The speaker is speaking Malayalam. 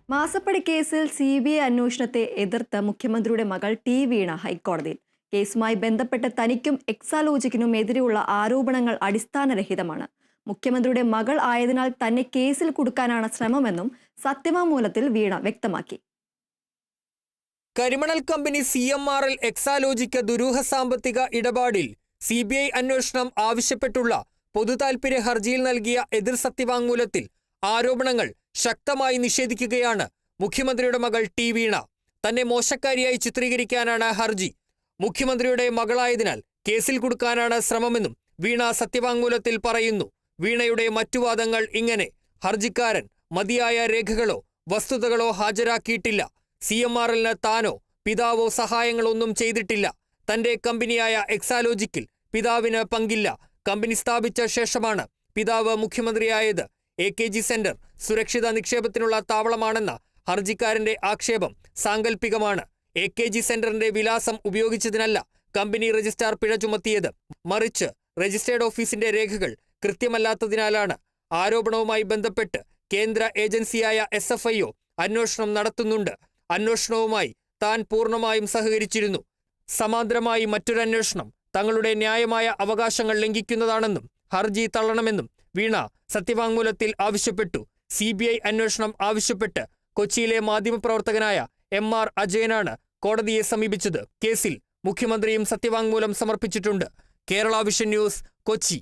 മാസപ്പടി കേസിൽ CBI അന്വേഷണത്തെ എതിർത്ത് മുഖ്യമന്ത്രിയുടെ മകൾ വീണ ഹൈക്കോടതിയിൽ. കേസുമായി ബന്ധപ്പെട്ട് തനിക്കും എക്സാലോജിക്കിനും എതിരെയുള്ള ആരോപണങ്ങൾ അടിസ്ഥാനരഹിതമാണ്. മുഖ്യമന്ത്രിയുടെ മകൾ ആയതിനാൽ തന്നെ കേസിൽ കുടുക്കാനാണ് ശ്രമമെന്നും സത്യവാങ്മൂലത്തിൽ വീണ വ്യക്തമാക്കി. കരിമണൽ കമ്പനി CMRL എക്സാലോജിക്ക് ദുരൂഹ സാമ്പത്തിക ഇടപാടിൽ CBI അന്വേഷണം ആവശ്യപ്പെട്ടുള്ള പൊതുതാൽപര്യ ഹർജിയിൽ നൽകിയ എതിർ സത്യവാങ്മൂലത്തിൽ ആരോപണങ്ങൾ ശക്തമായി നിഷേധിക്കുകയാണ് മുഖ്യമന്ത്രിയുടെ മകൾ വീണ. തന്നെ മോശക്കാരിയായി ചിത്രീകരിക്കാനാണ് ഹർജി. മുഖ്യമന്ത്രിയുടെ മകളായതിനാൽ കേസിൽ കുടുക്കാനാണ് ശ്രമമെന്നും വീണ സത്യവാങ്മൂലത്തിൽ പറയുന്നു. വീണയുടെ മറ്റു വാദങ്ങൾ ഇങ്ങനെ: ഹർജിക്കാരൻ മതിയായ രേഖകളോ വസ്തുതകളോ ഹാജരാക്കിയിട്ടില്ല. CMRLന് താനോ പിതാവോ സഹായങ്ങളൊന്നും ചെയ്തിട്ടില്ല. തന്റെ കമ്പനിയായ എക്സാലോജിക്കിൽ പിതാവിന് പങ്കില്ല. കമ്പനി സ്ഥാപിച്ച ശേഷമാണ് പിതാവ് മുഖ്യമന്ത്രിയായത്. AKG സെന്റർ സുരക്ഷിത നിക്ഷേപത്തിനുള്ള താവളമാണെന്ന ഹർജിക്കാരന്റെ ആക്ഷേപം സാങ്കല്പികമാണ്. AKG സെന്ററിന്റെ വിലാസം ഉപയോഗിച്ചതിനല്ല കമ്പനി രജിസ്ട്രാർ പിഴ ചുമത്തിയത്, മറിച്ച് രജിസ്ട്രേഡ് ഓഫീസിന്റെ രേഖകൾ കൃത്യമല്ലാത്തതിനാലാണ്. ആരോപണവുമായി ബന്ധപ്പെട്ട് കേന്ദ്ര ഏജൻസിയായ SFIO അന്വേഷണം നടത്തുന്നുണ്ട്. അന്വേഷണവുമായി താൻ പൂർണ്ണമായും സഹകരിച്ചിരുന്നു. സമാന്തരമായി മറ്റൊരന്വേഷണം തങ്ങളുടെ ന്യായമായ അവകാശങ്ങൾ ലംഘിക്കുന്നതാണെന്നും ഹർജി തള്ളണമെന്നും വീണ സത്യവാങ്മൂലത്തിൽ ആവശ്യപ്പെട്ടു. CBI അന്വേഷണം ആവശ്യപ്പെട്ട് കൊച്ചിയിലെ മാധ്യമപ്രവർത്തകനായ MR അജയനാണ് കോടതിയെ സമീപിച്ചത്. കേസിൽ മുഖ്യമന്ത്രിയും സത്യവാങ്മൂലം സമർപ്പിച്ചിട്ടുണ്ട്. Kerala vision news, Kochi.